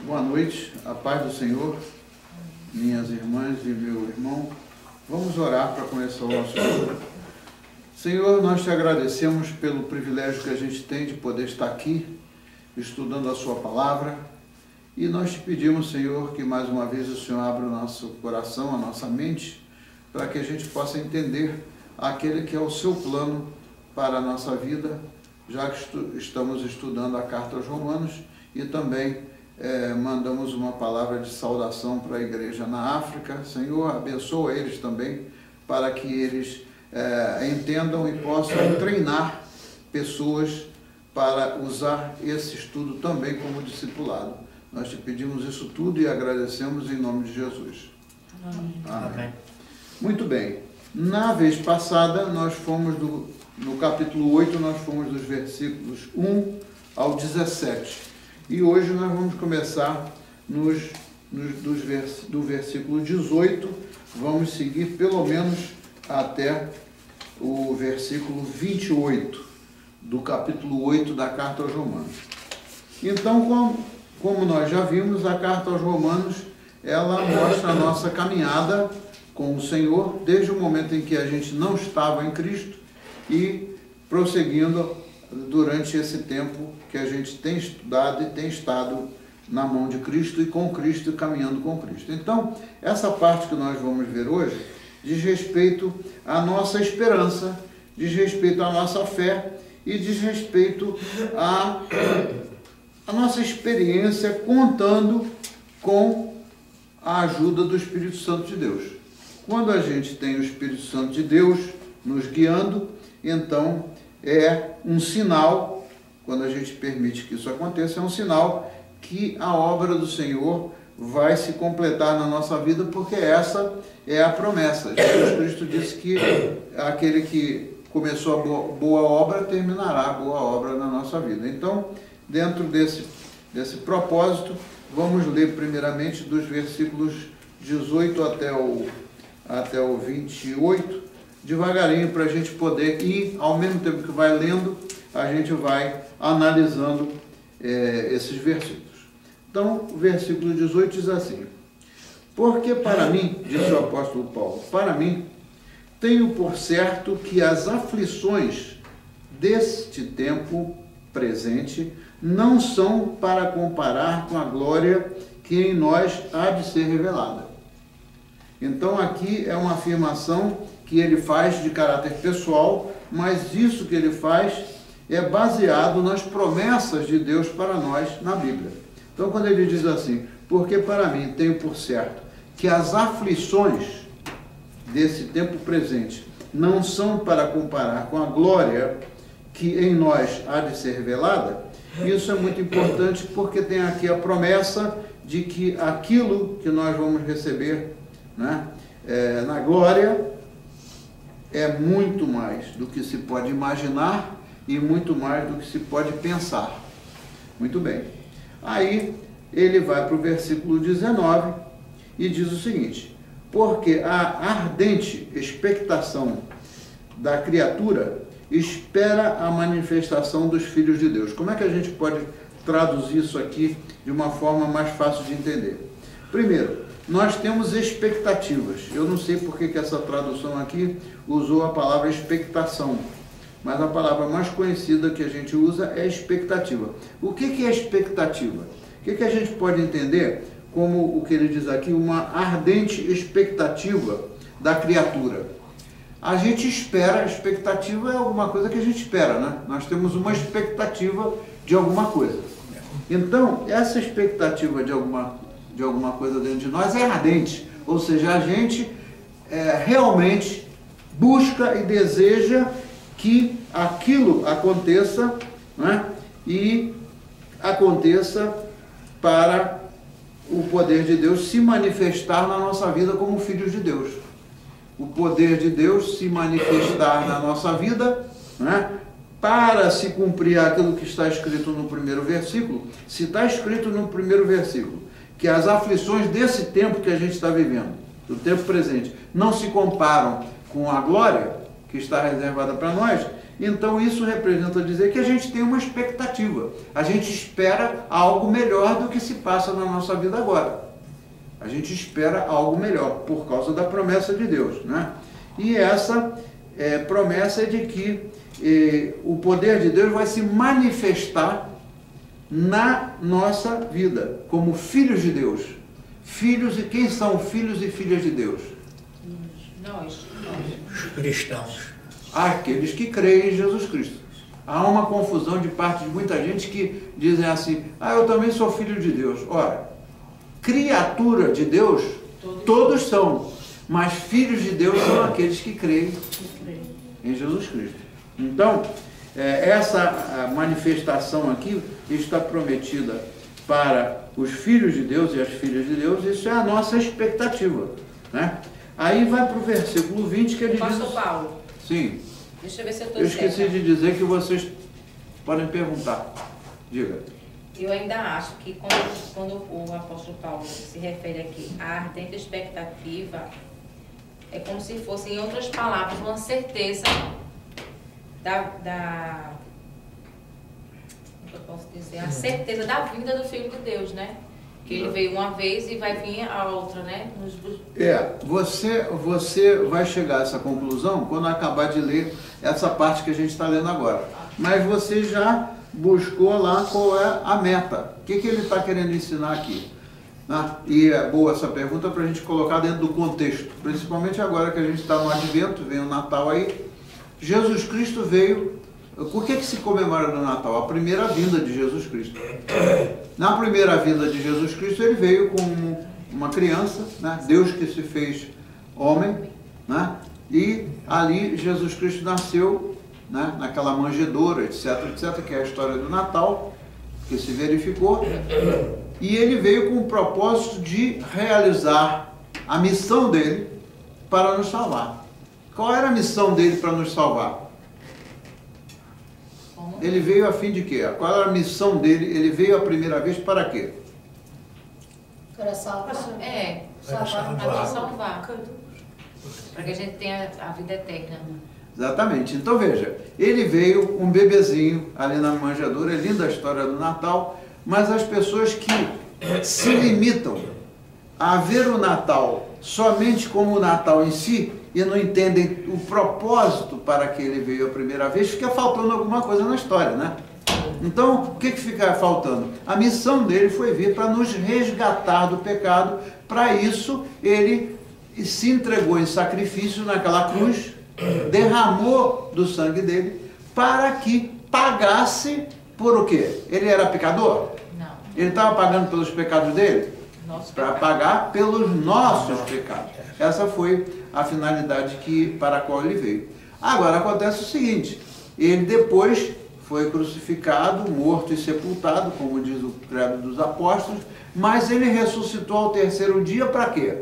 Boa noite, a paz do Senhor, minhas irmãs e meu irmão. Vamos orar para começar o nosso estudo. Senhor, nós te agradecemos pelo privilégio que a gente tem de poder estar aqui, estudando a sua palavra. E nós te pedimos, Senhor, que mais uma vez o Senhor abra o nosso coração, a nossa mente, para que a gente possa entender aquele que é o seu plano para a nossa vida, já que estamos estudando a carta aos Romanos e também mandamos uma palavra de saudação para a igreja na África. Senhor, abençoa eles também, para que eles entendam e possam treinar pessoas para usar esse estudo também como discipulado. Nós te pedimos isso tudo e agradecemos em nome de Jesus. Amém. Amém. Muito bem. Na vez passada, nós fomos no capítulo 8, nós fomos dos versículos 1 ao 17. E hoje nós vamos começar do versículo 18, vamos seguir pelo menos até o versículo 28 do capítulo 8 da carta aos Romanos. Então, como nós já vimos, a carta aos Romanos, ela mostra a nossa caminhada com o Senhor, desde o momento em que a gente não estava em Cristo e prosseguindo durante esse tempo que a gente tem estudado e tem estado na mão de Cristo e com Cristo e caminhando com Cristo. Então, essa parte que nós vamos ver hoje diz respeito à nossa esperança, diz respeito à nossa fé e diz respeito à nossa experiência contando com a ajuda do Espírito Santo de Deus. Quando a gente tem o Espírito Santo de Deus nos guiando, então é um sinal, quando a gente permite que isso aconteça, é um sinal que a obra do Senhor vai se completar na nossa vida, porque essa é a promessa. Jesus Cristo disse que aquele que começou a boa obra, terminará a boa obra na nossa vida. Então, dentro desse propósito, vamos ler primeiramente dos versículos 18 até o 28, devagarinho, para a gente poder ir, ao mesmo tempo que vai lendo, a gente vai analisando esses versículos. Então, o versículo 18 diz assim: porque para mim, disse o apóstolo Paulo, para mim, tenho por certo que as aflições deste tempo presente não são para comparar com a glória que em nós há de ser revelada. Então aqui é uma afirmação que ele faz de caráter pessoal, mas isso que ele faz é baseado nas promessas de Deus para nós na Bíblia. Então quando ele diz assim, porque para mim tenho por certo que as aflições desse tempo presente não são para comparar com a glória que em nós há de ser revelada, isso é muito importante porque tem aqui a promessa de que aquilo que nós vamos receber, né, na glória é muito mais do que se pode imaginar e muito mais do que se pode pensar. Muito bem. Aí ele vai para o versículo 19 e diz o seguinte: porque a ardente expectação da criatura espera a manifestação dos filhos de Deus. Como é que a gente pode traduzir isso aqui de uma forma mais fácil de entender? Primeiro, nós temos expectativas. Eu não sei por que essa tradução aqui usou a palavra expectação, mas a palavra mais conhecida que a gente usa é expectativa. O que é expectativa? O que a gente pode entender como o que ele diz aqui, uma ardente expectativa da criatura? A gente espera, expectativa é alguma coisa que a gente espera, né? Nós temos uma expectativa de alguma coisa. Então, essa expectativa de alguma coisa dentro de nós é ardente, ou seja, a gente realmente busca e deseja que aquilo aconteça, né? E aconteça para o poder de Deus se manifestar na nossa vida como filhos de Deus. O poder de Deus se manifestar na nossa vida, né? Para se cumprir aquilo que está escrito no primeiro versículo. Se está escrito no primeiro versículo que as aflições desse tempo que a gente está vivendo, do tempo presente, não se comparam com a glória que está reservada para nós, Então isso representa dizer que a gente tem uma expectativa. A gente espera algo melhor do que se passa na nossa vida agora. A gente espera algo melhor por causa da promessa de Deus, né? E essa promessa é de que o poder de Deus vai se manifestar na nossa vida, como filhos de Deus. Filhos, e quem são filhos e filhas de Deus? Nós. Os cristãos. Aqueles que creem em Jesus Cristo. Há uma confusão de parte de muita gente que dizem assim, eu também sou filho de Deus. Ora, criatura de Deus, todos são, mas filhos de Deus são aqueles que creem em Jesus Cristo. Então, essa manifestação aqui está prometida para os filhos de Deus e as filhas de Deus, isso é a nossa expectativa, né? Aí vai para o versículo 20 que ele diz... Pastor Paulo. Sim. Deixa eu ver se eu estou Eu certa. esqueci de dizer que vocês podem perguntar. Diga. Eu ainda acho que quando o apóstolo Paulo se refere aqui à ardente expectativa, é como se fosse, em outras palavras, uma certeza como eu posso dizer, a certeza da vinda do Filho de Deus, né? Que ele veio uma vez e vai vir a outra, né? Você vai chegar a essa conclusão quando acabar de ler essa parte que a gente está lendo agora. Mas você já buscou lá qual é a meta. O que ele está querendo ensinar aqui? E é boa essa pergunta para a gente colocar dentro do contexto. Principalmente agora que a gente está no Advento, vem o Natal aí. Jesus Cristo veio... Por que se comemora no Natal? A primeira vinda de Jesus Cristo. Na primeira vinda de Jesus Cristo, ele veio como uma criança, né? Deus que se fez homem, né? E ali Jesus Cristo nasceu, né? Naquela manjedoura, etc, etc, que é a história do Natal, que se verificou. E ele veio com o propósito de realizar a missão dele para nos salvar. Qual era a missão dele para nos salvar? Ele veio a fim de quê? Qual era a missão dele? Ele veio a primeira vez para quê? Para salvar. Para salvar. Para que a gente tenha a vida eterna. Exatamente. Então veja, ele veio um bebezinho ali na manjedoura, é linda a história do Natal, mas as pessoas que se limitam a ver o Natal somente como o Natal em si, e não entendem o propósito para que ele veio a primeira vez, fica faltando alguma coisa na história, né? Então, o que fica faltando? A missão dele foi vir para nos resgatar do pecado. Para isso, ele se entregou em sacrifício naquela cruz, derramou do sangue dele, para que pagasse por o quê? Ele era pecador? Não. Ele estava pagando pelos pecados dele? Para pagar pelos nossos pecados. Essa foi a finalidade para a qual ele veio. Agora acontece o seguinte, ele depois foi crucificado, morto e sepultado, como diz o credo dos apóstolos, mas ele ressuscitou ao terceiro dia para quê?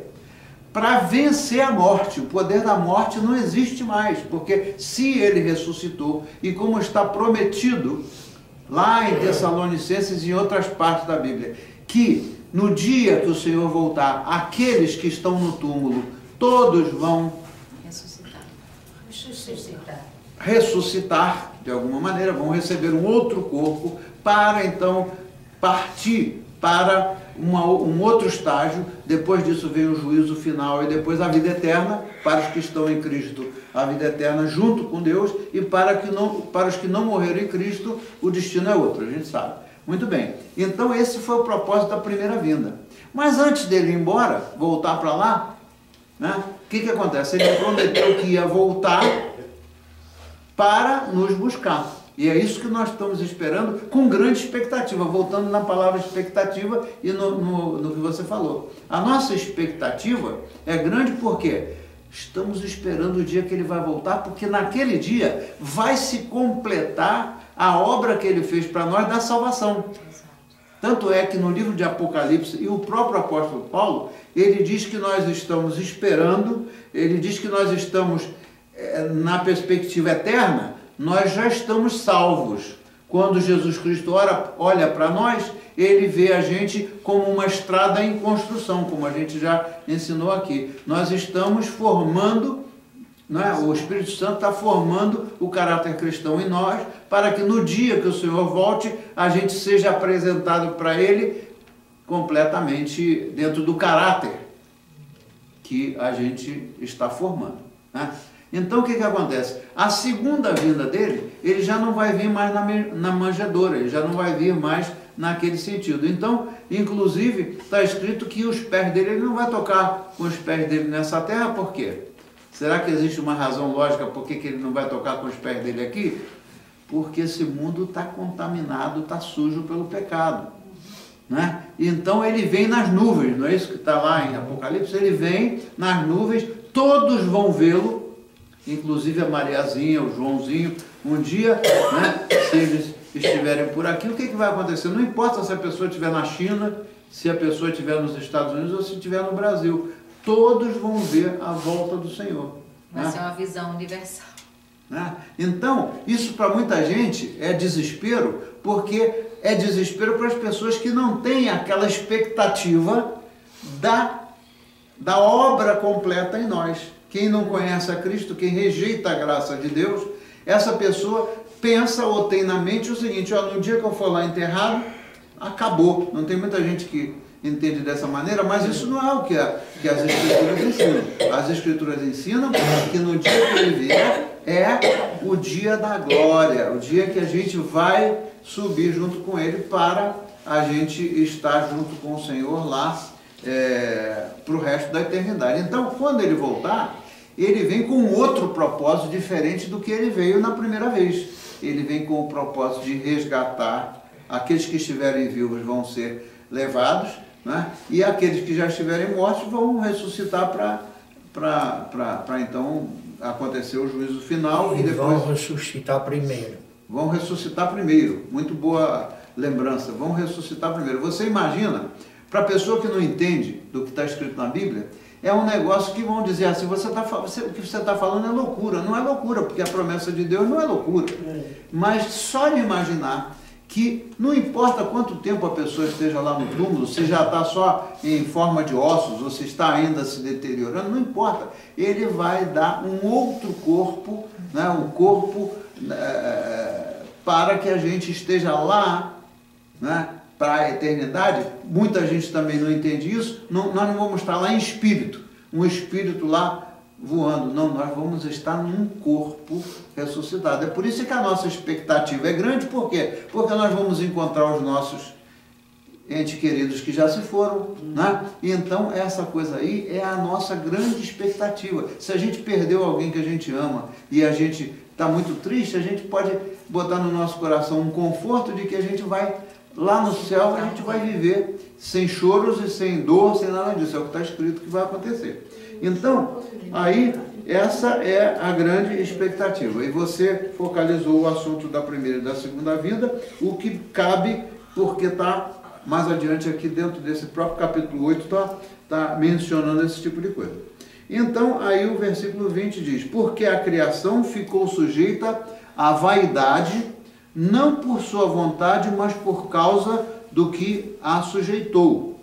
Para vencer a morte. O poder da morte não existe mais, porque se ele ressuscitou, e como está prometido lá em Tessalonicenses e em outras partes da Bíblia, que no dia que o Senhor voltar, aqueles que estão no túmulo, todos vão ressuscitar de alguma maneira, vão receber um outro corpo para então partir para um outro estágio. Depois disso vem o juízo final e depois a vida eterna para os que estão em Cristo, a vida eterna junto com Deus, e para os que não morreram em Cristo, o destino é outro, a gente sabe. Muito bem, então esse foi o propósito da primeira vinda. Mas antes dele ir embora, voltar para lá, né, o que acontece? Ele prometeu que ia voltar para nos buscar. E é isso que nós estamos esperando com grande expectativa, voltando na palavra expectativa e no que você falou. A nossa expectativa é grande porque estamos esperando o dia que ele vai voltar, porque naquele dia vai se completar a obra que ele fez para nós da salvação. Tanto é que no livro de Apocalipse, e o próprio apóstolo Paulo, ele diz que nós estamos esperando, ele diz que nós estamos na perspectiva eterna, nós já estamos salvos. Quando Jesus Cristo olha para nós, ele vê a gente como uma estrada em construção, como a gente já ensinou aqui. Nós estamos formando Não é? O Espírito Santo está formando o caráter cristão em nós, para que no dia que o Senhor volte, a gente seja apresentado para Ele completamente dentro do caráter que a gente está formando, né? Então o que acontece? A segunda vinda dele, ele já não vai vir mais na manjedoura, ele já não vai vir mais naquele sentido. Então, inclusive, está escrito que os pés dele, ele não vai tocar com os pés dele nessa terra, por quê? Será que existe uma razão lógica por que ele não vai tocar com os pés dele aqui? Porque esse mundo está contaminado, está sujo pelo pecado, né? Então ele vem nas nuvens, não é isso que está lá em Apocalipse? Ele vem nas nuvens, todos vão vê-lo, inclusive a Mariazinha, o Joãozinho, um dia, né, se eles estiverem por aqui, o que vai acontecer? Não importa se a pessoa estiver na China, se a pessoa estiver nos Estados Unidos ou se estiver no Brasil, todos vão ver a volta do Senhor. Vai né? ser uma visão universal. Né? Então, isso para muita gente é desespero, porque é desespero para as pessoas que não têm aquela expectativa da obra completa em nós. Quem não conhece a Cristo, quem rejeita a graça de Deus, essa pessoa pensa ou tem na mente o seguinte: ó, no dia que eu for lá enterrado, acabou. Não tem muita gente que entende dessa maneira, mas isso não é o que as Escrituras ensinam. As Escrituras ensinam que no dia que ele vier é o dia da glória, o dia que a gente vai subir junto com ele para a gente estar junto com o Senhor lá para o resto da eternidade. Então, quando ele voltar, ele vem com outro propósito diferente do que ele veio na primeira vez. Ele vem com o propósito de resgatar aqueles que estiverem vivos, vão ser levados, né? E aqueles que já estiverem mortos vão ressuscitar para então acontecer o juízo final. E depois vão ressuscitar primeiro. Vão ressuscitar primeiro. Muito boa lembrança. Vão ressuscitar primeiro. Você imagina, para a pessoa que não entende do que está escrito na Bíblia, é um negócio que vão dizer assim: o que você está falando é loucura. Não é loucura, porque a promessa de Deus não é loucura. Mas só de imaginar que não importa quanto tempo a pessoa esteja lá no túmulo, se já está só em forma de ossos ou se está ainda se deteriorando, não importa. Ele vai dar um outro corpo, né, um corpo para que a gente esteja lá, né, para a eternidade. Muita gente também não entende isso. Nós não vamos estar lá em espírito, um espírito lá voando. Não, nós vamos estar num corpo ressuscitado. É por isso que a nossa expectativa é grande. Por quê? Porque nós vamos encontrar os nossos entes queridos que já se foram, né? E então essa coisa aí é a nossa grande expectativa. Se a gente perdeu alguém que a gente ama e a gente está muito triste, a gente pode botar no nosso coração um conforto de que a gente vai lá no céu, a gente vai viver sem choros e sem dor, sem nada disso. É o que está escrito que vai acontecer. Então, aí, essa é a grande expectativa. E você focalizou o assunto da primeira e da segunda vinda, o que cabe, porque está mais adiante aqui dentro desse próprio capítulo 8, está mencionando esse tipo de coisa. Então, aí o versículo 20 diz: porque a criação ficou sujeita à vaidade, não por sua vontade, mas por causa do que a sujeitou.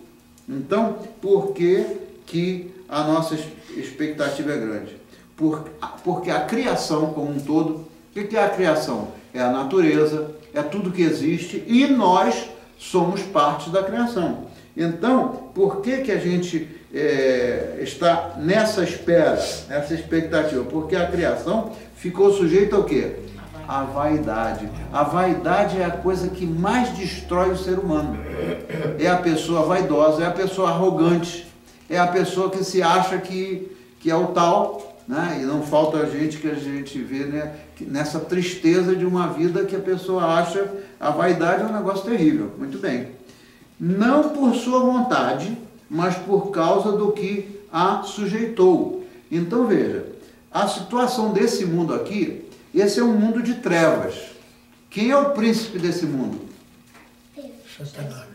Então, por que a nossa expectativa é grande? Porque a criação como um todo, o que é a criação? É a natureza, é tudo que existe, e nós somos parte da criação. Então, por que a gente está nessa espera, nessa expectativa? Porque a criação ficou sujeita ao quê? A vaidade. A vaidade é a coisa que mais destrói o ser humano. É a pessoa vaidosa, é a pessoa arrogante, é a pessoa que se acha que é o tal, né? E não falta a gente que a gente vê, né, nessa tristeza de uma vida que a pessoa acha. A vaidade é um negócio terrível. Muito bem. Não por sua vontade, mas por causa do que a sujeitou. Então veja, a situação desse mundo aqui, esse é um mundo de trevas. Quem é o príncipe desse mundo? Satanás.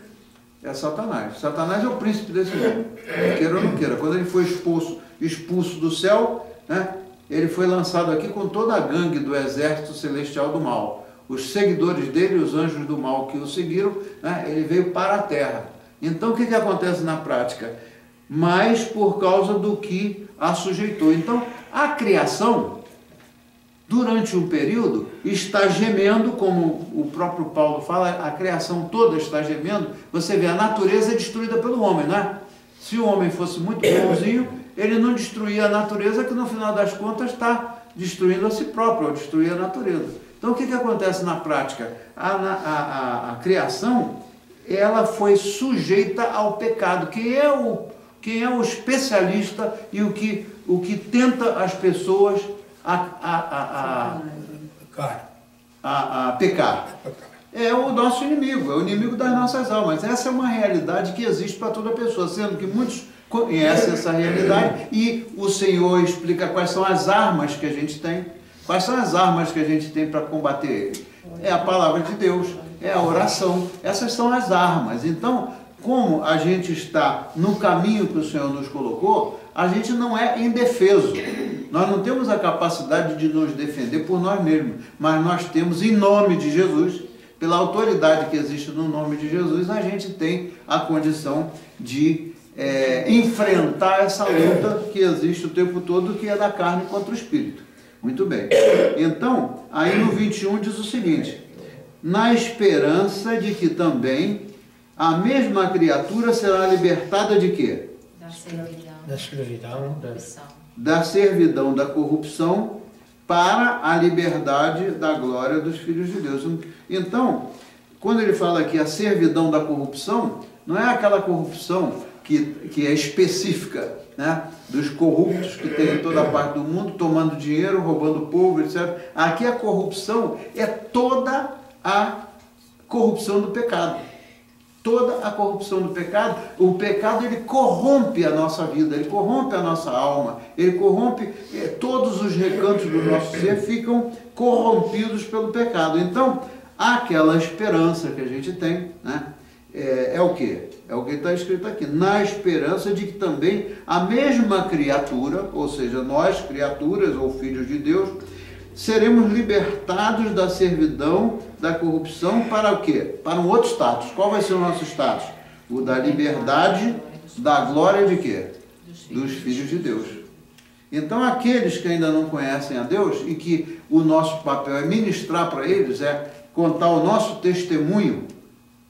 É Satanás. Satanás é o príncipe desse mundo. Queira ou não queira. Quando ele foi expulso do céu, né, ele foi lançado aqui com toda a gangue do exército celestial do mal. Os seguidores dele, os anjos do mal que o seguiram, né, ele veio para a terra. Então o que acontece na prática? mas por causa do que a sujeitou. Então, a criação, durante um período, está gemendo, como o próprio Paulo fala, a criação toda está gemendo. Você vê, a natureza é destruída pelo homem, né? Se o homem fosse muito bonzinho, ele não destruía a natureza, que no final das contas está destruindo a si próprio, ao destruir a natureza. Então, o que acontece na prática? A criação, ela foi sujeita ao pecado. Quem é o especialista e o que tenta as pessoas a pecar? É o nosso inimigo, é o inimigo das nossas almas. Essa é uma realidade que existe para toda pessoa, sendo que muitos conhecem essa realidade e o Senhor explica quais são as armas que a gente tem. Quais são as armas que a gente tem para combater ele? É a palavra de Deus, é a oração. Essas são as armas. Então, como a gente está no caminho que o Senhor nos colocou, a gente não é indefeso. Nós não temos a capacidade de nos defender por nós mesmos, mas nós temos, em nome de Jesus, pela autoridade que existe no nome de Jesus, a gente tem a condição de enfrentar essa luta que existe o tempo todo, que é da carne contra o espírito. Muito bem. Então, aí no 21 diz o seguinte: na esperança de que também a mesma criatura será libertada de quê? Da servidão. Da servidão. Da servidão da corrupção para a liberdade da glória dos filhos de Deus. Então, quando ele fala aqui a servidão da corrupção, não é aquela corrupção que é específica, né, dos corruptos que tem em toda a parte do mundo, tomando dinheiro, roubando o povo, etc. Aqui a corrupção é toda a corrupção do pecado. Toda a corrupção do pecado. O pecado, ele corrompe a nossa vida, ele corrompe a nossa alma, ele corrompe, todos os recantos do nosso ser ficam corrompidos pelo pecado. Então, aquela esperança que a gente tem, né, é o quê? É o que está escrito aqui: na esperança de que também a mesma criatura, ou seja, nós, criaturas ou filhos de Deus, seremos libertados da servidão, da corrupção, para o quê? Para um outro status. Qual vai ser o nosso status? O da liberdade, da glória de quê? Dos filhos de Deus. Então, aqueles que ainda não conhecem a Deus e que o nosso papel é ministrar para eles, é contar o nosso testemunho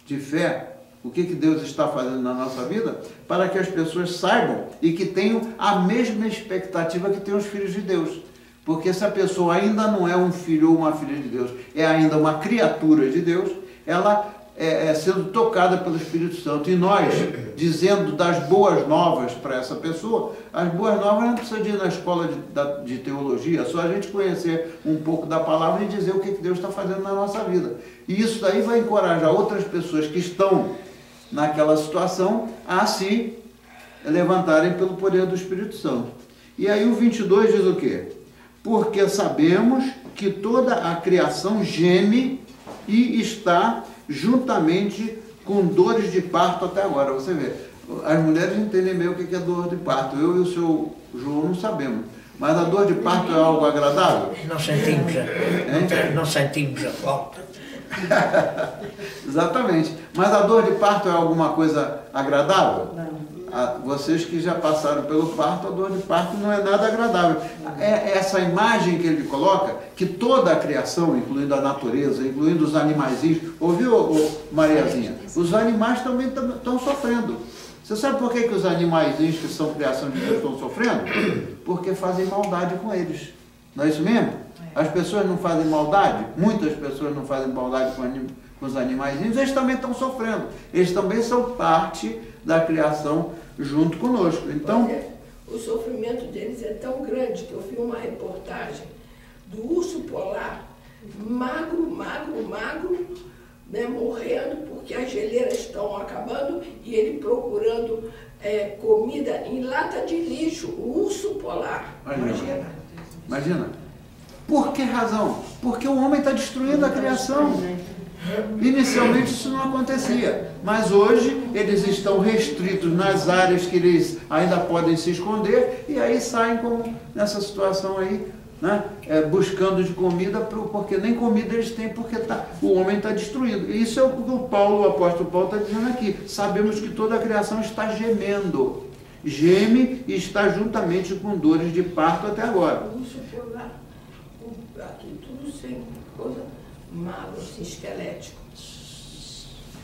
de fé, o que Deus está fazendo na nossa vida, para que as pessoas saibam e que tenham a mesma expectativa que tem os filhos de Deus. Porque se a pessoa ainda não é um filho ou uma filha de Deus, é ainda uma criatura de Deus, ela é sendo tocada pelo Espírito Santo. E nós, dizendo das boas novas para essa pessoa, as boas novas não precisa de ir na escola de teologia, só a gente conhecer um pouco da palavra e dizer o que Deus está fazendo na nossa vida. E isso daí vai encorajar outras pessoas que estão naquela situação a se levantarem pelo poder do Espírito Santo. E aí o 22 diz o quê? Porque sabemos que toda a criação geme e está juntamente com dores de parto até agora. Você vê, as mulheres entendem meio o que é dor de parto. Eu e o seu João não sabemos. Mas a dor de parto é algo agradável? Não sentimos a falta. Exatamente. Mas a dor de parto é alguma coisa agradável? Não. Vocês que já passaram pelo parto, a dor de parto não é nada agradável. É essa imagem que ele coloca, que toda a criação, incluindo a natureza, incluindo os animaizinhos, ouviu, Mariazinha? Os animais também estão sofrendo. Você sabe por que os animaizinhos que são criação de Deus estão sofrendo? Porque fazem maldade com eles. Não é isso mesmo? As pessoas não fazem maldade, muitas pessoas não fazem maldade com os animaizinhos, eles também estão sofrendo. Eles também são parte da criação junto conosco. Então, o sofrimento deles é tão grande que eu vi uma reportagem do urso polar, magro, né, morrendo porque as geleiras estão acabando e ele procurando comida em lata de lixo, o urso polar. Imagina. Por que razão? Porque o homem está destruindo a criação. Inicialmente isso não acontecia, mas hoje eles estão restritos nas áreas que eles ainda podem se esconder e aí saem como nessa situação aí, né? Buscando de comida, porque nem comida eles têm, porque o homem está destruído. E isso é o que o apóstolo Paulo está dizendo aqui. Sabemos que toda a criação está gemendo. geme e está juntamente com dores de parto até agora. O urso polar, aqui tudo sem coisa magro, assim, esquelético.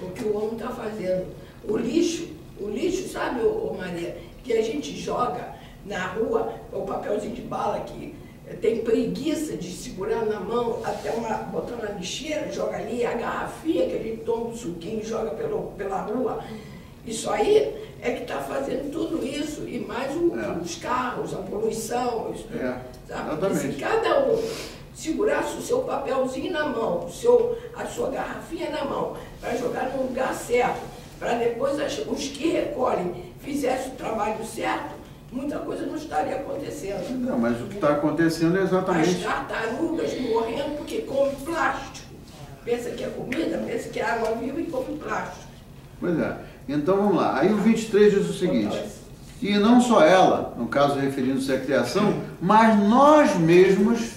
O que o homem está fazendo. O lixo, sabe, ô Maria, que a gente joga na rua, o papelzinho de bala que tem preguiça de segurar na mão, até botar na lixeira, joga ali, a garrafinha que a gente toma um suquinho e joga pela rua. Isso aí é que está fazendo tudo isso, e mais os carros, a poluição, sabe? Se cada um segurasse o seu papelzinho na mão, a sua garrafinha na mão, para jogar no lugar certo, para depois os que recolhem fizessem o trabalho certo, muita coisa não estaria acontecendo. Não, mas o que está acontecendo é exatamente... As tartarugas morrendo porque comem plástico. Pensa que é comida, pensa que é água viva e come plástico. Pois é. Então vamos lá. Aí o 23 diz o seguinte: e não só ela, no caso referindo-se à criação, mas nós mesmos,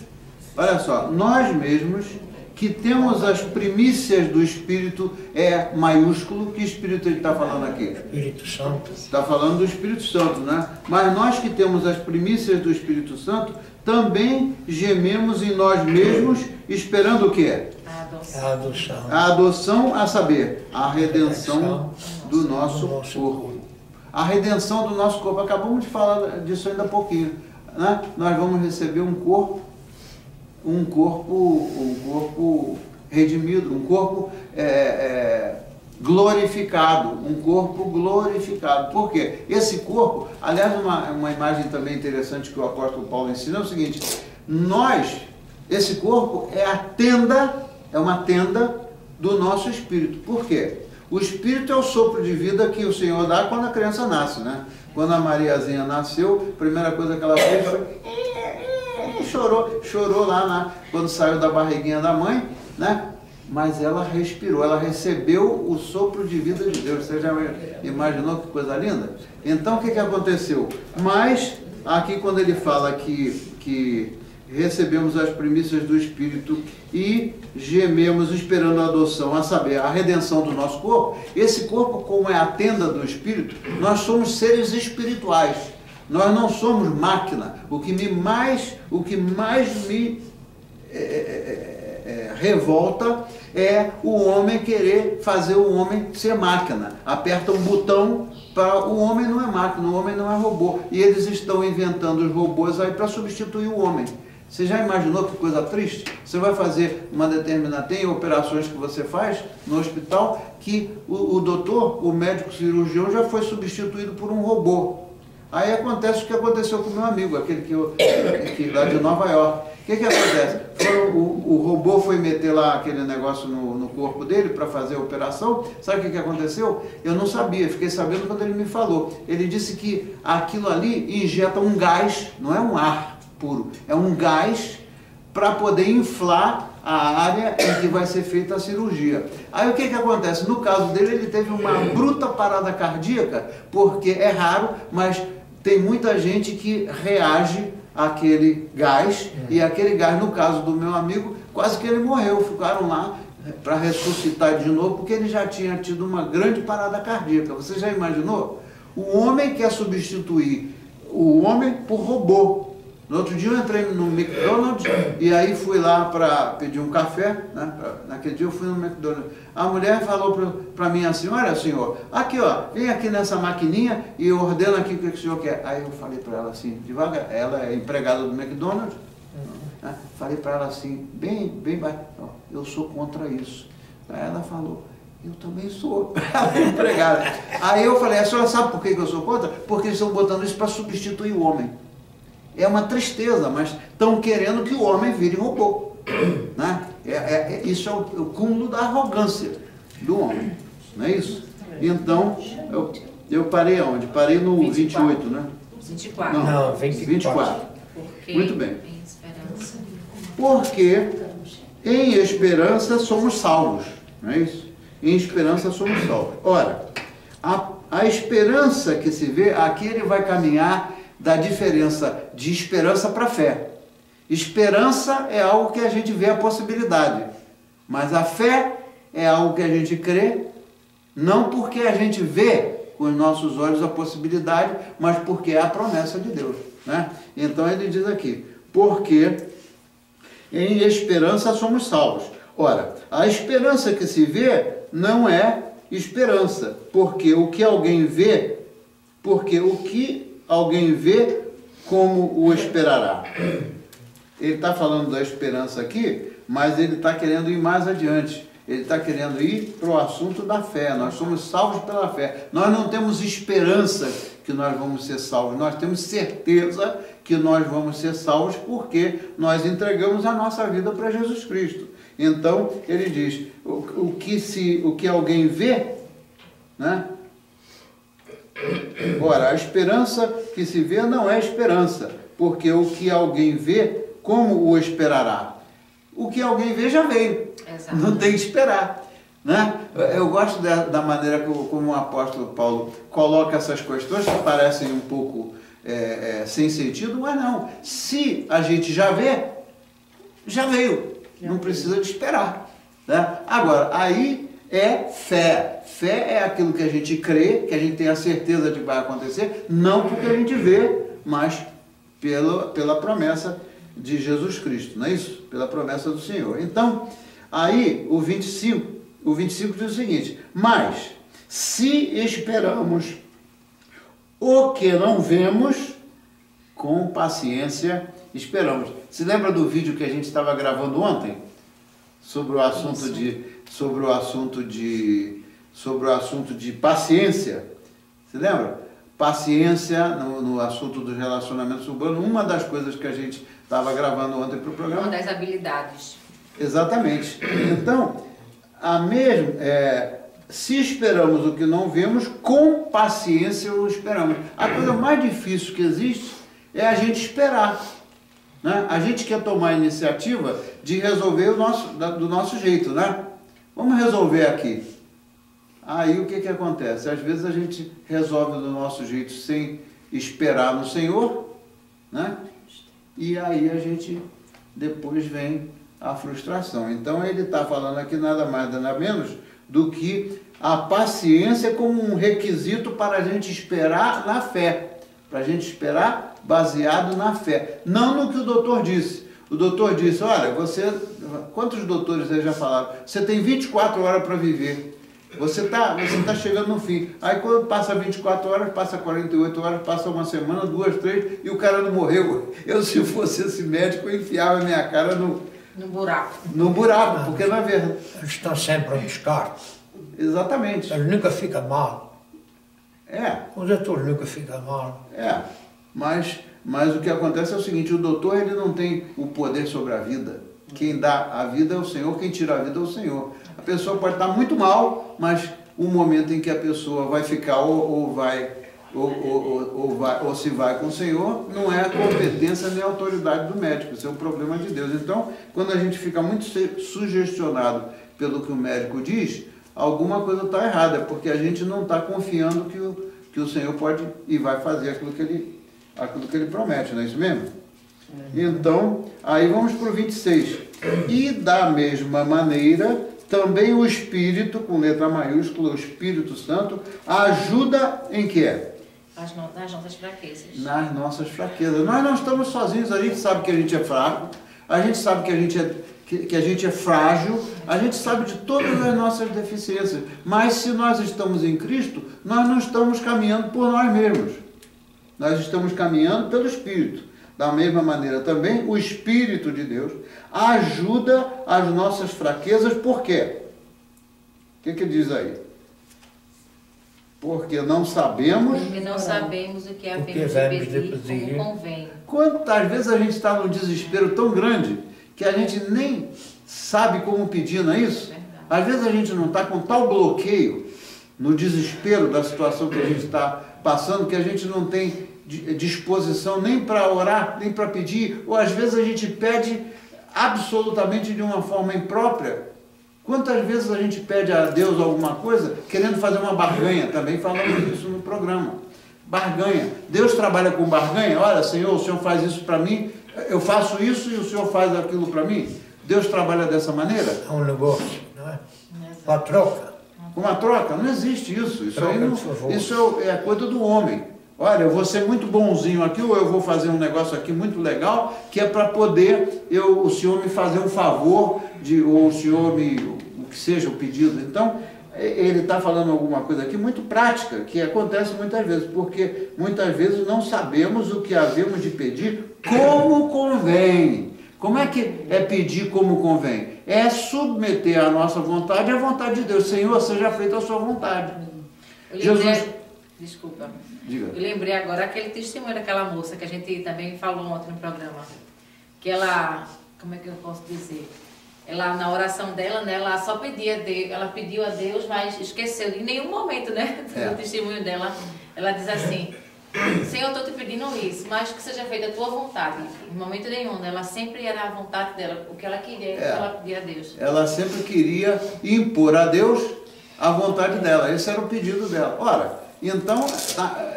olha só, nós mesmos que temos as primícias do Espírito, é maiúsculo. Que Espírito ele está falando aqui? Espírito Santo. Está falando do Espírito Santo, né? Mas nós que temos as primícias do Espírito Santo, também gememos em nós mesmos, esperando o quê? A adoção. A adoção, a saber, a redenção do nosso corpo. A redenção do nosso corpo. Acabamos de falar disso ainda há pouquinho, né? Nós vamos receber um corpo redimido, um corpo glorificado, um corpo glorificado. Por quê? Esse corpo, aliás, uma imagem também interessante que o apóstolo Paulo ensina é o seguinte: esse corpo é uma tenda do nosso espírito. Por quê? O espírito é o sopro de vida que o Senhor dá quando a criança nasce, né? Quando a Mariazinha nasceu, a primeira coisa que ela fez foi chorou lá quando saiu da barriguinha da mãe, né? Mas ela respirou, ela recebeu o sopro de vida de Deus. Você já imaginou que coisa linda? Então o que aconteceu? Mas aqui quando ele fala que recebemos as primícias do Espírito e gememos esperando a adoção, a saber, a redenção do nosso corpo. Esse corpo, como é a tenda do Espírito, nós somos seres espirituais. Nós não somos máquina. O que mais me revolta é o homem querer fazer o homem ser máquina. Aperta um botão para... O homem não é máquina, o homem não é robô. E eles estão inventando os robôs aí para substituir o homem. Você já imaginou que coisa triste? Você vai fazer uma determinada... Tem operações que você faz no hospital que o doutor, o médico cirurgião, já foi substituído por um robô. Aí acontece o que aconteceu com o meu amigo, aquele que lá de Nova York. O que acontece? O robô foi meter lá aquele negócio no corpo dele para fazer a operação. Sabe o que aconteceu? Eu não sabia, fiquei sabendo quando ele me falou. Ele disse que aquilo ali injeta um gás, não é um ar puro, é um gás para poder inflar a área em que vai ser feita a cirurgia. Aí o que acontece? No caso dele, ele teve uma bruta parada cardíaca, porque é raro, mas tem muita gente que reage àquele gás, e aquele gás, no caso do meu amigo, quase que ele morreu. Ficaram lá para ressuscitar de novo, porque ele já tinha tido uma grande parada cardíaca. Você já imaginou? O homem quer substituir o homem por robô. No outro dia eu entrei no McDonald's e aí fui lá para pedir um café, né? Naquele dia eu fui no McDonald's. A mulher falou para mim assim: olha, senhor, aqui ó, vem aqui nessa maquininha e ordena aqui o que o senhor quer. Aí eu falei para ela assim, devagar, ela é empregada do McDonald's, né? Falei para ela assim, bem baixo, eu sou contra isso. Aí ela falou: eu também sou. Ela é empregada. Aí eu falei: a senhora sabe por que eu sou contra? Porque eles estão botando isso para substituir o homem. É uma tristeza, mas estão querendo que o homem vire robô, né? Isso é o cúmulo da arrogância do homem, não é isso? Então, eu parei aonde? Parei no 28, né? 24. Não, 24. Porque muito bem. Em esperança. Porque em esperança somos salvos, não é isso? Em esperança somos salvos. Ora, a esperança que se vê, aqui ele vai caminhar da diferença de esperança para fé. Esperança é algo que a gente vê a possibilidade, mas a fé é algo que a gente crê, não porque a gente vê com os nossos olhos a possibilidade, mas porque é a promessa de Deus, né? Então ele diz aqui, porque em esperança somos salvos. Ora, a esperança que se vê não é esperança, porque o que alguém vê, como o esperará? Ele está falando da esperança aqui, mas ele está querendo ir mais adiante. Ele está querendo ir para o assunto da fé. Nós somos salvos pela fé. Nós não temos esperança que nós vamos ser salvos. Nós temos certeza que nós vamos ser salvos porque nós entregamos a nossa vida para Jesus Cristo. Então, ele diz, o que alguém vê, né? Ora, a esperança que se vê não é esperança, porque o que alguém vê, como o esperará? O que alguém vê já veio. Exato. Não tem que esperar, né? Eu gosto da maneira como o apóstolo Paulo coloca essas questões que parecem um pouco sem sentido, mas não. Se a gente já vê, já veio. Não precisa de esperar, né? Agora, aí é fé. Fé é aquilo que a gente crê, que a gente tem a certeza de que vai acontecer, não porque a gente vê, mas pela promessa de Jesus Cristo, não é isso? Pela promessa do Senhor. Então, aí o 25 diz o seguinte, mas se esperamos o que não vemos, com paciência esperamos. Se lembra do vídeo que a gente estava gravando ontem? Sobre o assunto de paciência. Se lembra? Paciência no assunto dos relacionamentos urbanos. Uma das coisas que a gente estava gravando ontem para o programa. Uma das habilidades. Exatamente. Então, se esperamos o que não vemos, com paciência o esperamos. A coisa mais difícil que existe é a gente esperar, né? A gente quer tomar a iniciativa de resolver do nosso jeito, né? Vamos resolver aqui. Aí o que acontece? Às vezes a gente resolve do nosso jeito sem esperar no Senhor, né? E aí a gente depois vem a frustração. Então ele está falando aqui nada mais, nada menos do que a paciência como um requisito para a gente esperar na fé. Para a gente esperar baseado na fé. Não no que o doutor disse. O doutor disse, olha, quantos doutores aí já falaram? Você tem 24 horas para viver. Você tá chegando no fim. Aí quando passa 24 horas, passa 48 horas, passa uma semana, 2, 3, e o cara não morreu. Eu, se fosse esse médico, eu enfiava a minha cara no buraco. No buraco, porque na verdade... Eles estão sempre a buscar. Exatamente. Eles nunca ficam mal. Os doutores nunca ficam mal. Mas o que acontece é o seguinte, o doutor ele não tem o poder sobre a vida. Quem dá a vida é o Senhor, quem tira a vida é o Senhor. A pessoa pode estar muito mal, mas o momento em que a pessoa vai ficar ou se vai com o Senhor, não é a competência nem a autoridade do médico, isso é um problema de Deus. Então, quando a gente fica muito sugestionado pelo que o médico diz, alguma coisa está errada, porque a gente não está confiando que o Senhor pode e vai fazer aquilo que ele promete, não é isso mesmo? Então, aí vamos para o 26. E da mesma maneira, também o Espírito, com letra maiúscula, o Espírito Santo, ajuda em quê? Nas nossas fraquezas. Nas nossas fraquezas. Nós não estamos sozinhos, a gente sabe que a gente é fraco, a gente sabe que a gente é frágil, a gente sabe de todas as nossas deficiências, mas se nós estamos em Cristo, nós não estamos caminhando por nós mesmos, nós estamos caminhando pelo Espírito. Da mesma maneira também, o Espírito de Deus ajuda as nossas fraquezas, por quê? O que diz aí? Porque não sabemos... Porque não sabemos o que havemos de pedir como convém. Quantas vezes a gente está num desespero tão grande que a gente nem sabe como pedir, não é isso? Às vezes a gente não está com tal bloqueio no desespero da situação que a gente está passando, que a gente não tem disposição nem para orar, nem para pedir, ou às vezes a gente pede absolutamente de uma forma imprópria. Quantas vezes a gente pede a Deus alguma coisa querendo fazer uma barganha? Também falamos isso no programa. Barganha. Deus trabalha com barganha. Olha, Senhor, o Senhor faz isso para mim, eu faço isso e o Senhor faz aquilo para mim. Deus trabalha dessa maneira? É um negócio, não é? Uma troca. Uma troca? Não existe isso. Isso, Troca aí não, de favor. isso é coisa do homem. Olha, eu vou ser muito bonzinho aqui, ou eu vou fazer um negócio aqui muito legal, que é para poder o senhor me fazer um favor, ou o senhor o que seja o pedido. Então, ele está falando alguma coisa aqui muito prática, que acontece muitas vezes, porque muitas vezes não sabemos o que havemos de pedir como convém. Como é que é pedir como convém? É submeter a nossa vontade à vontade de Deus. Senhor, seja feita a sua vontade. Desculpa. Diga. Eu lembrei agora aquele testemunho daquela moça que a gente também falou ontem no programa. Que ela, como é que eu posso dizer? Ela, na oração dela, né, ela só pedia a Deus, ela pediu a Deus, mas esqueceu. Em nenhum momento, né, do testemunho dela, ela diz assim: Senhor, eu estou te pedindo isso, mas que seja feita a tua vontade. Em momento nenhum, né, ela sempre era a vontade dela, o que ela queria, o que ela pedia a Deus. Ela sempre queria impor a Deus a vontade dela, esse era o pedido dela. Ora, então,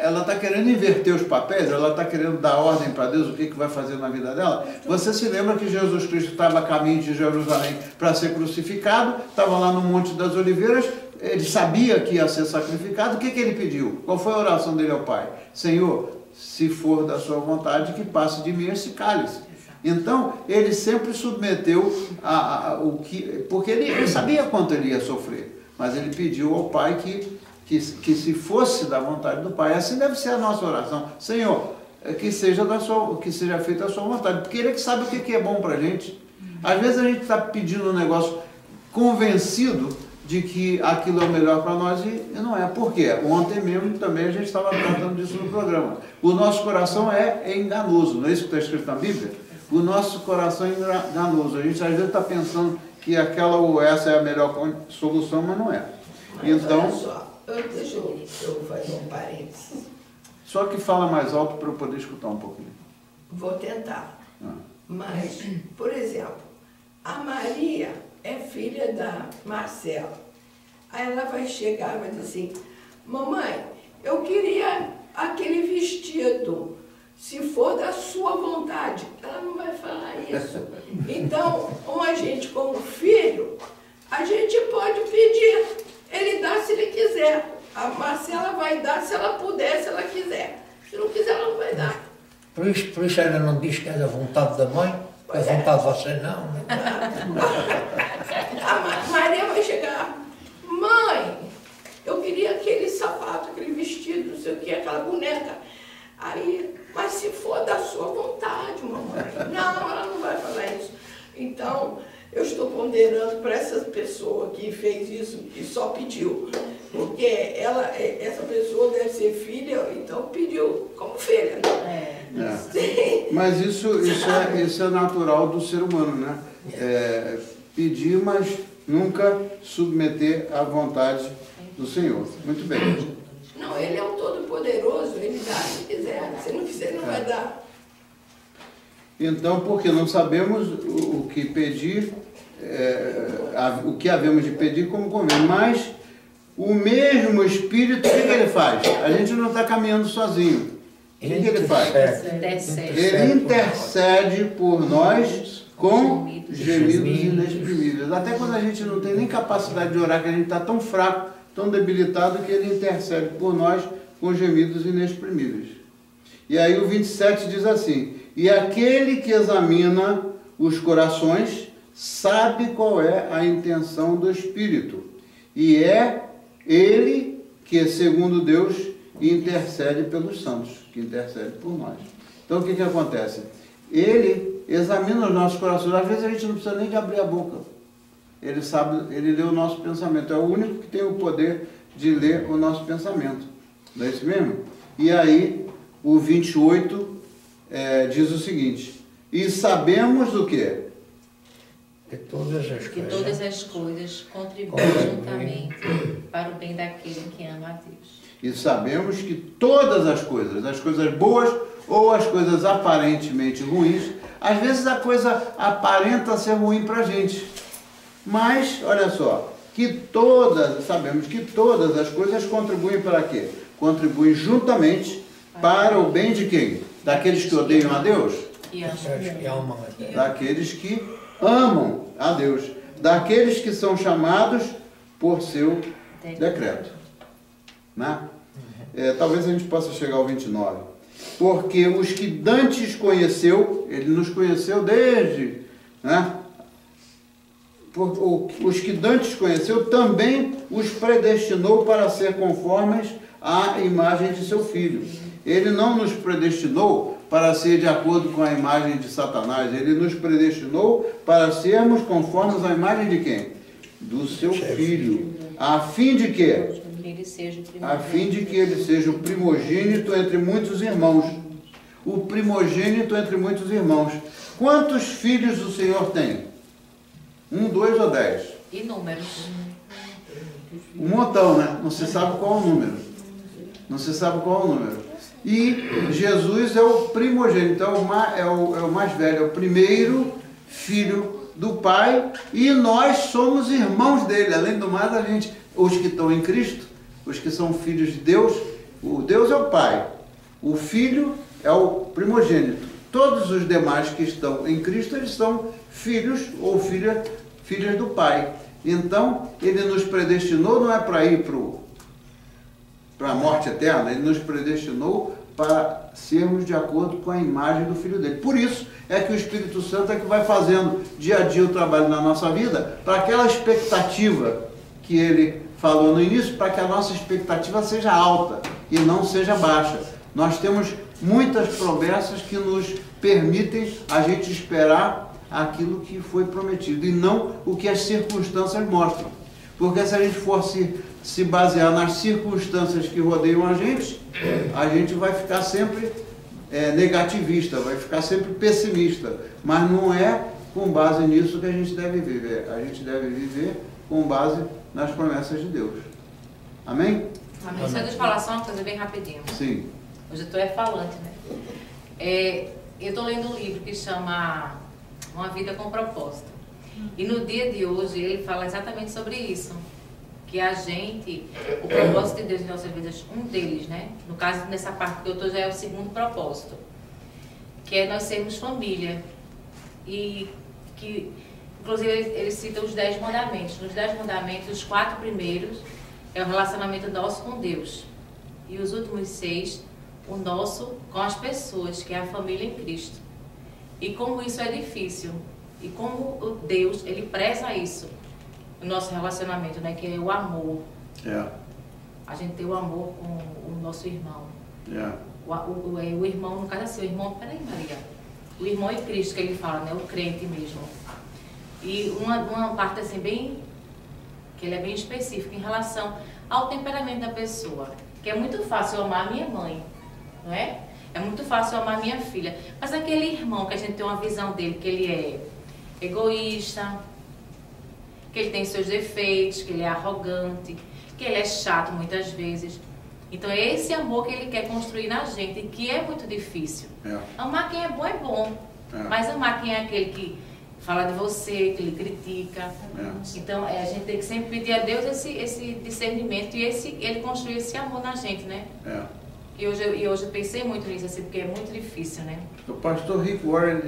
ela está querendo inverter os papéis, ela está querendo dar ordem para Deus, o que vai fazer na vida dela. Você se lembra que Jesus Cristo estava a caminho de Jerusalém para ser crucificado, estava lá no Monte das Oliveiras, ele sabia que ia ser sacrificado, o que ele pediu? Qual foi a oração dele ao Pai? Senhor, se for da sua vontade, que passe de mim esse cálice. Então, ele sempre submeteu porque ele sabia quanto ele ia sofrer, mas ele pediu ao Pai que se fosse da vontade do Pai. Assim deve ser a nossa oração. Senhor, que seja feita a sua vontade, porque ele é que sabe o que é bom para a gente. Às vezes a gente está pedindo um negócio convencido de que aquilo é o melhor para nós e não é. Por quê? Ontem mesmo também a gente estava tratando disso no programa. O nosso coração é enganoso, não é isso que está escrito na Bíblia? O nosso coração é enganoso. A gente às vezes está pensando que aquela ou essa é a melhor solução, mas não é. Mas então, olha só, deixa eu fazer um parênteses. Só que fala mais alto para eu poder escutar um pouquinho. Vou tentar. Mas, por exemplo, a Maria é filha da Marcela. Aí ela vai chegar e vai dizer assim: mamãe, eu queria aquele vestido, se for da sua vontade. Ela não vai falar isso. Então, a gente como filho, a gente pode pedir. Ele dá se ele quiser. A Marcela vai dar se ela puder, se ela quiser. Se não quiser, ela não vai dar. Por isso ela não diz que é da vontade da mãe, é da vontade de você não. Né? A Maria vai chegar: mãe, eu queria aquele sapato, aquele vestido, não sei o que, aquela boneca. Aí, mas se for da sua vontade, mamãe. Não, ela não vai falar isso. Então, eu estou ponderando para essa pessoa que fez isso e só pediu. Porque essa pessoa deve ser filha, então pediu como filha. Sim. Mas isso é natural do ser humano, né? Pedir, mas nunca submeter à vontade do Senhor. Muito bem. Não, ele é o Todo-Poderoso, ele dá se quiser. Se não quiser, não vai dar. Então, porque não sabemos o que pedir, o que havemos de pedir como convém, mas o mesmo Espírito, o que ele faz? A gente não está caminhando sozinho. O que ele faz? Ele intercede por nós com gemidos inexprimíveis. Até quando a gente não tem nem capacidade de orar, que a gente está tão fraco, tão debilitado, que ele intercede por nós com gemidos inexprimíveis. E aí o 27 diz assim: e aquele que examina os corações sabe qual é a intenção do Espírito, e é ele que, segundo Deus, intercede pelos santos, que intercede por nós. Então o que acontece? Ele examina os nossos corações. Às vezes a gente não precisa nem de abrir a boca. Ele sabe, ele lê o nosso pensamento. É o único que tem o poder de ler o nosso pensamento. Não é isso mesmo? E aí, o 28 diz o seguinte: e sabemos o quê? Que todas as coisas contribuem juntamente para o bem daquele que ama a Deus. E sabemos que todas as coisas boas ou as coisas aparentemente ruins, às vezes a coisa aparenta ser ruim para a gente. Mas, olha só, sabemos que todas as coisas contribuem para quê? Contribuem juntamente para o bem de quem? Daqueles que odeiam a Deus? Daqueles que amam a Deus. Daqueles que são chamados por seu Decreto. Né? Talvez a gente possa chegar ao 29. Porque os que dantes conheceu, ele nos conheceu desde, né? Os que dantes conheceu também os predestinou para ser conformes à imagem de seu Filho. Ele não nos predestinou para ser de acordo com a imagem de Satanás, ele nos predestinou para sermos conformes à imagem de quem? Do seu Filho. A fim de quê? A fim de que ele seja o primogênito entre muitos irmãos. O primogênito entre muitos irmãos. Quantos filhos o Senhor tem? 1, 2 ou 10? Inúmeros. Um montão, né? Não se sabe qual o número. Não se sabe qual o número. E Jesus é o primogênito, é o mais velho, é o primeiro filho do Pai, e nós somos irmãos dele. Além do mais, os que estão em Cristo, os que são filhos de Deus, o Deus é o Pai, o Filho é o primogênito. Todos os demais que estão em Cristo, eles são filhos ou filhas do Pai. Então, ele nos predestinou, não é para ir para a morte eterna, ele nos predestinou para sermos de acordo com a imagem do Filho dele. Por isso é que o Espírito Santo é que vai fazendo dia a dia o trabalho na nossa vida, para aquela expectativa que ele falou no início, para que a nossa expectativa seja alta e não seja baixa. Nós temos muitas promessas que nos permitem a gente esperar aquilo que foi prometido e não o que as circunstâncias mostram. Porque se a gente fosse se basear nas circunstâncias que rodeiam a gente vai ficar sempre negativista, vai ficar sempre pessimista. Mas não é com base nisso que a gente deve viver. A gente deve viver com base nas promessas de Deus. Amém? Amém. Só deixa eu falar só uma coisa bem rapidinho. Sim. Hoje eu estou falante, né? Eu estou lendo um livro que chama Uma Vida com Propósito. E no dia de hoje ele fala exatamente sobre isso. Que o propósito de Deus em nossas vidas, um deles, né? No caso, nessa parte que eu estou, já é o segundo propósito. Que é nós sermos família. E que, inclusive, ele cita os 10 mandamentos. Nos 10 mandamentos, os 4 primeiros é o relacionamento nosso com Deus. E os últimos 6, o nosso com as pessoas, que é a família em Cristo. E como isso é difícil. E como o Deus, ele preza isso. O nosso relacionamento, né? Que é o amor. A gente tem o amor com o nosso irmão. O irmão, no caso assim, o irmão, peraí Maria, o irmão em Cristo que ele fala, né? O crente mesmo. E uma parte assim bem, que ele é bem específico em relação ao temperamento da pessoa. Que é muito fácil eu amar a minha mãe, não é? É muito fácil eu amar a minha filha. Mas aquele irmão que a gente tem uma visão dele, que ele é egoísta, que ele tem seus defeitos, que ele é arrogante, que ele é chato muitas vezes. Então é esse amor que ele quer construir na gente, que é muito difícil. Amar quem é bom, mas amar quem é aquele que fala de você, que lhe critica. Então a gente tem que sempre pedir a Deus esse discernimento e ele construir esse amor na gente, né? E hoje eu pensei muito nisso, assim, porque é muito difícil, né? O pastor Rick Warren,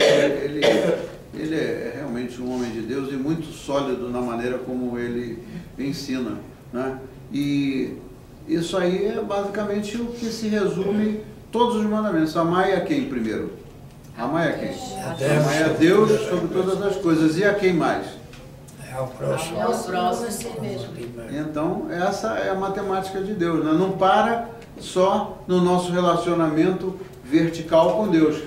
ele é realmente um homem de Deus e muito sólido na maneira como ele ensina, né? E isso aí é basicamente o que se resume todos os mandamentos. Amai a quem primeiro? Amai a quem? Amai a Deus sobre todas as coisas. E a quem mais? Ao próximo. Ao próximo mesmo. Então, essa é a matemática de Deus, né? Não para só no nosso relacionamento vertical com Deus.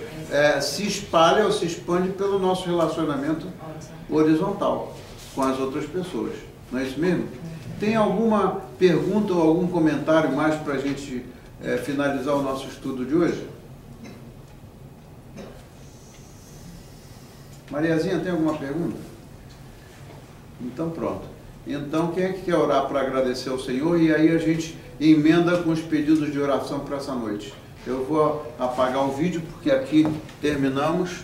Se espalha ou se expande pelo nosso relacionamento horizontal com as outras pessoas. Não é isso mesmo? Tem alguma pergunta ou algum comentário mais para a gente finalizar o nosso estudo de hoje? Mariazinha, tem alguma pergunta? Então pronto. Então quem é que quer orar para agradecer ao Senhor? E aí a gente emenda com os pedidos de oração para essa noite. Eu vou apagar o vídeo porque aqui terminamos.